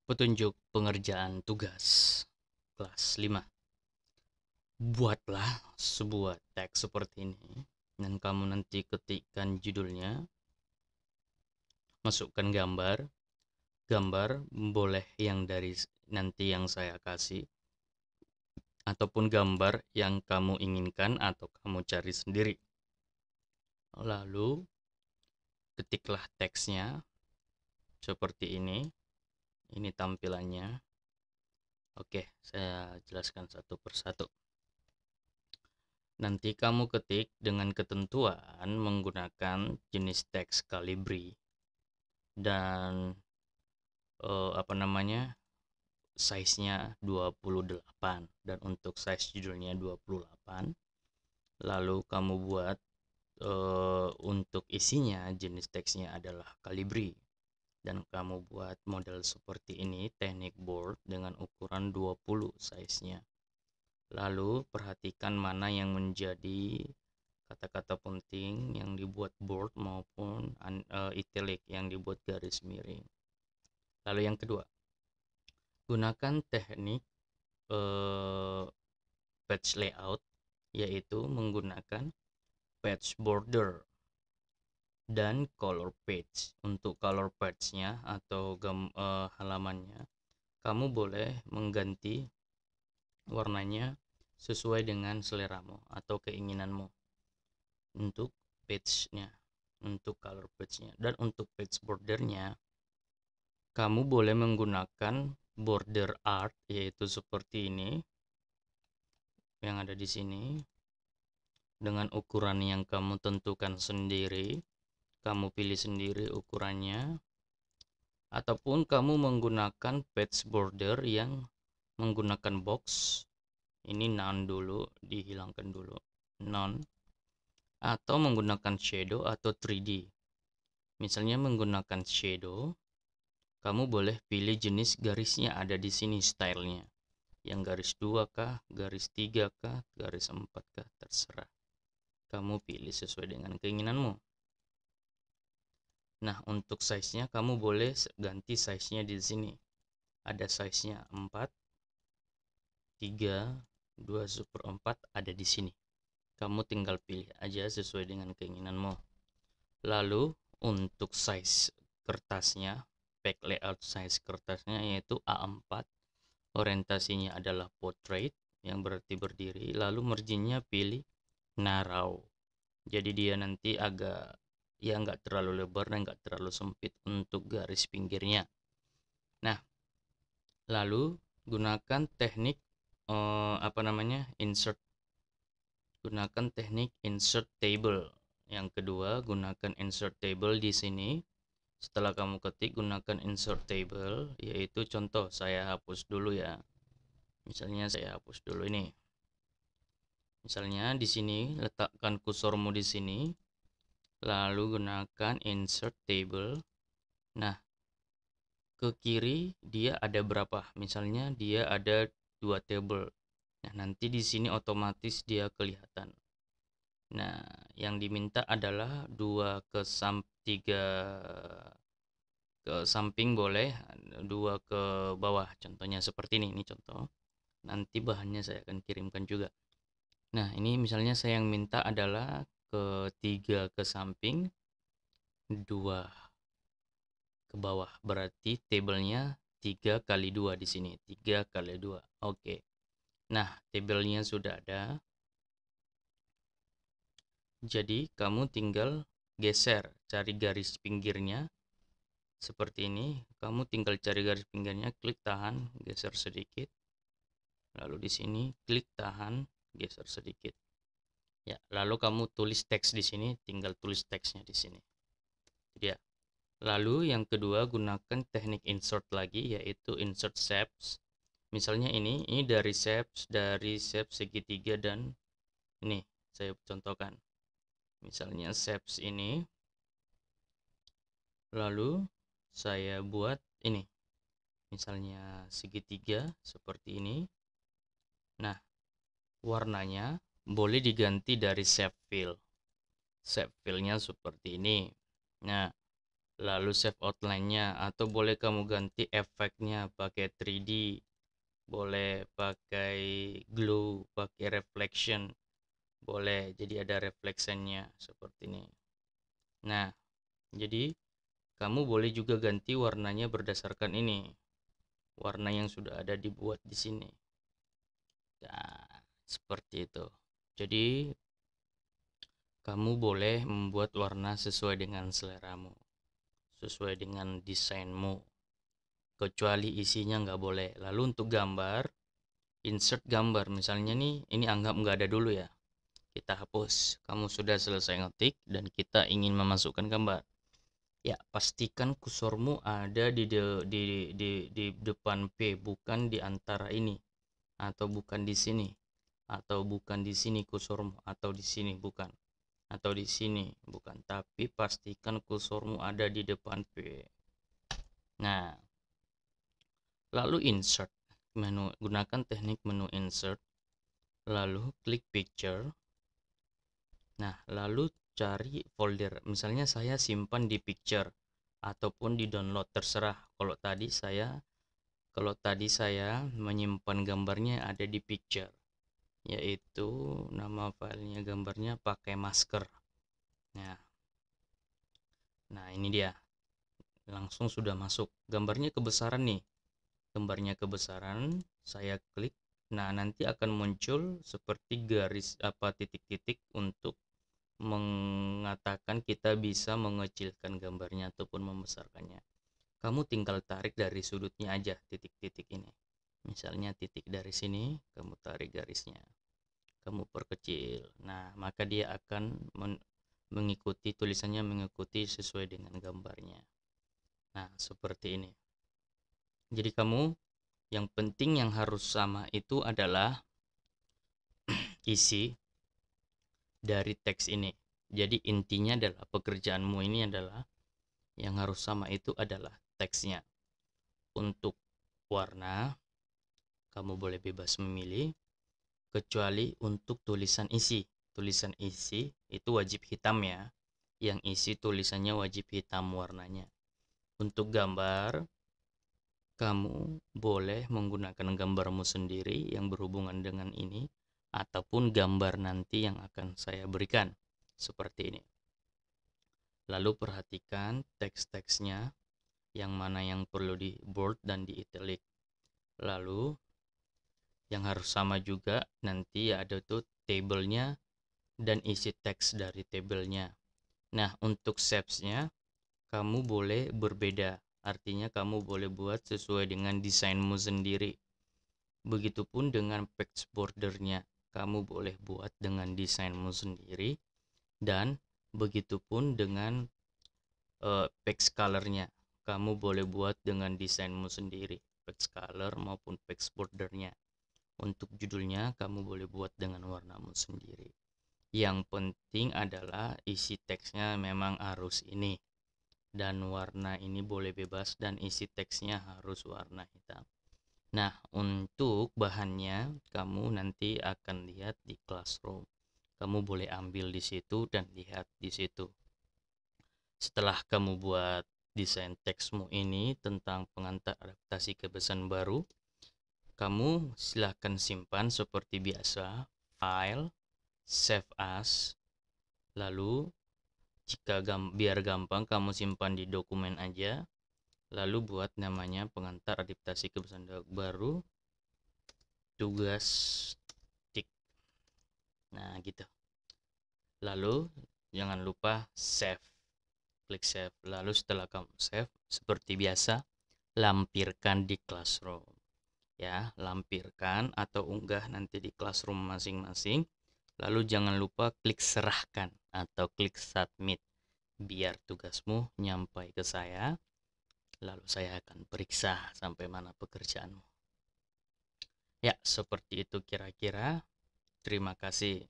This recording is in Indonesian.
Petunjuk pengerjaan tugas kelas 5. Buatlah sebuah teks seperti ini dan kamu nanti ketikkan judulnya, masukkan gambar. Gambar boleh yang dari nanti yang saya kasih ataupun gambar yang kamu inginkan atau kamu cari sendiri. Lalu ketiklah teksnya seperti ini. Ini tampilannya. Oke, saya jelaskan satu persatu. Nanti kamu ketik dengan ketentuan menggunakan jenis teks Calibri dan apa namanya, size-nya 28 dan untuk size judulnya 28. Lalu kamu buat untuk isinya jenis teksnya adalah Calibri dan kamu buat model seperti ini, teknik bold dengan ukuran 20 size-nya. Lalu perhatikan mana yang menjadi kata-kata penting yang dibuat bold maupun italic yang dibuat garis miring. Lalu yang kedua, gunakan teknik page layout, yaitu menggunakan page border dan color page. Untuk color page-nya atau halamannya, kamu boleh mengganti warnanya sesuai dengan seleramu atau keinginanmu untuk page-nya, untuk color page-nya. Dan untuk page bordernya, kamu boleh menggunakan border art, yaitu seperti ini yang ada di sini dengan ukuran yang kamu tentukan sendiri. Kamu pilih sendiri ukurannya, ataupun kamu menggunakan page border yang menggunakan box. Ini none dulu, dihilangkan dulu none, atau menggunakan shadow atau 3D. Misalnya menggunakan shadow, kamu boleh pilih jenis garisnya ada di sini, stylenya. Yang garis 2 kah, garis 3 kah, garis 4 kah, terserah. Kamu pilih sesuai dengan keinginanmu. Nah, untuk size-nya kamu boleh ganti size-nya di sini. Ada size-nya 4, 3, 2/4 ada di sini. Kamu tinggal pilih aja sesuai dengan keinginanmu. Lalu untuk size kertasnya, back layout size kertasnya yaitu A4. Orientasinya adalah portrait yang berarti berdiri. Lalu marginnya pilih narrow. Jadi dia nanti agak ya nggak terlalu lebar dan nggak terlalu sempit untuk garis pinggirnya. Nah, lalu gunakan teknik insert. Gunakan teknik insert table. Yang kedua, gunakan insert table di sini. Setelah kamu ketik, gunakan insert table, yaitu contoh saya hapus dulu ya. Misalnya saya hapus dulu ini. Misalnya di sini letakkan kursormu di sini, lalu gunakan insert table. Nah, ke kiri dia ada berapa? Misalnya dia ada 2 table. Nah, nanti di sini otomatis dia kelihatan. Nah, yang diminta adalah 3 ke samping boleh, 2 ke bawah. Contohnya seperti ini contoh. Nanti bahannya saya akan kirimkan juga. Nah, ini misalnya saya yang minta adalah 3 ke samping, 2 ke bawah. Berarti tabelnya 3 kali 2 di sini. 3 kali 2. Oke. Nah, tabelnya sudah ada. Jadi, kamu tinggal geser, cari garis pinggirnya. Seperti ini, kamu tinggal cari garis pinggirnya, klik tahan, geser sedikit. Lalu di sini, klik tahan, geser sedikit. Ya, lalu kamu tulis teks di sini, tinggal tulis teksnya di sini. Ya. Lalu yang kedua, gunakan teknik insert lagi, yaitu insert shapes. Misalnya ini dari shape segitiga dan ini saya contohkan. Misalnya shapes ini, lalu saya buat ini. Misalnya segitiga seperti ini. Nah, warnanya boleh diganti dari shape fill. Shape fill-nya seperti ini. Nah, lalu save outline-nya, atau boleh kamu ganti efeknya pakai 3D, boleh pakai glow, pakai reflection, boleh jadi ada reflectionnya seperti ini. Nah, jadi kamu boleh juga ganti warnanya berdasarkan ini, warna yang sudah ada dibuat di sini. Nah, seperti itu. Jadi kamu boleh membuat warna sesuai dengan seleramu, sesuai dengan desainmu, kecuali isinya nggak boleh. Lalu untuk gambar, insert gambar. Misalnya nih, ini anggap nggak ada dulu ya. Kita hapus. Kamu sudah selesai ngetik dan kita ingin memasukkan gambar. Ya, pastikan kursormu ada di depan P, bukan di antara ini, atau bukan di sini, atau bukan di sini kursormu, atau di sini bukan, atau di sini bukan, tapi pastikan kursormu ada di depan P. Nah, lalu insert menu, gunakan teknik menu insert, lalu klik picture. Nah, lalu cari folder. Misalnya saya simpan di picture ataupun di download, terserah. Kalau tadi saya menyimpan gambarnya ada di picture, yaitu nama filenya gambarnya pakai masker. Nah, ini dia. Langsung sudah masuk. Gambarnya kebesaran nih. Gambarnya kebesaran, saya klik. Nah, nanti akan muncul seperti garis titik-titik untuk mengatakan kita bisa mengecilkan gambarnya ataupun membesarkannya. Kamu tinggal tarik dari sudutnya aja titik-titik ini. Misalnya titik dari sini, kamu tarik garisnya, kamu perkecil. Nah, maka dia akan mengikuti tulisannya, mengikuti sesuai dengan gambarnya. Nah, seperti ini. Jadi kamu, yang penting yang harus sama itu adalah isi dari teks ini. Jadi intinya adalah pekerjaanmu ini adalah yang harus sama itu adalah teksnya. Untuk warna, kamu boleh bebas memilih, kecuali untuk tulisan isi. Tulisan isi itu wajib hitam ya. Yang isi tulisannya wajib hitam warnanya. Untuk gambar, kamu boleh menggunakan gambarmu sendiri yang berhubungan dengan ini, ataupun gambar nanti yang akan saya berikan. Seperti ini. Lalu perhatikan teks-teksnya, yang mana yang perlu di bold dan di italic. Lalu yang harus sama juga nanti ya ada tuh tabelnya dan isi teks dari tabelnya. Nah, untuk shapes-nya kamu boleh berbeda. Artinya kamu boleh buat sesuai dengan desainmu sendiri. Begitupun dengan page bordernya, kamu boleh buat dengan desainmu sendiri. Dan begitupun dengan page colornya, kamu boleh buat dengan desainmu sendiri, page color maupun page bordernya. Untuk judulnya kamu boleh buat dengan warnamu sendiri. Yang penting adalah isi teksnya memang harus ini, dan warna ini boleh bebas, dan isi teksnya harus warna hitam. Nah, untuk bahannya kamu nanti akan lihat di Classroom. Kamu boleh ambil di situ dan lihat di situ. Setelah kamu buat desain teksmu ini tentang pengantar adaptasi kebiasaan baru, kamu silahkan simpan seperti biasa, file, save as, lalu biar gampang kamu simpan di dokumen aja, lalu buat namanya pengantar adaptasi kebiasaan baru, tugas tik. Nah, gitu. Lalu jangan lupa save. Klik save. Lalu setelah kamu save, seperti biasa, lampirkan di Classroom. Ya, lampirkan atau unggah nanti di Classroom masing-masing. Lalu jangan lupa klik serahkan atau klik submit, biar tugasmu nyampai ke saya. Lalu saya akan periksa sampai mana pekerjaanmu. Ya, seperti itu kira-kira. Terima kasih.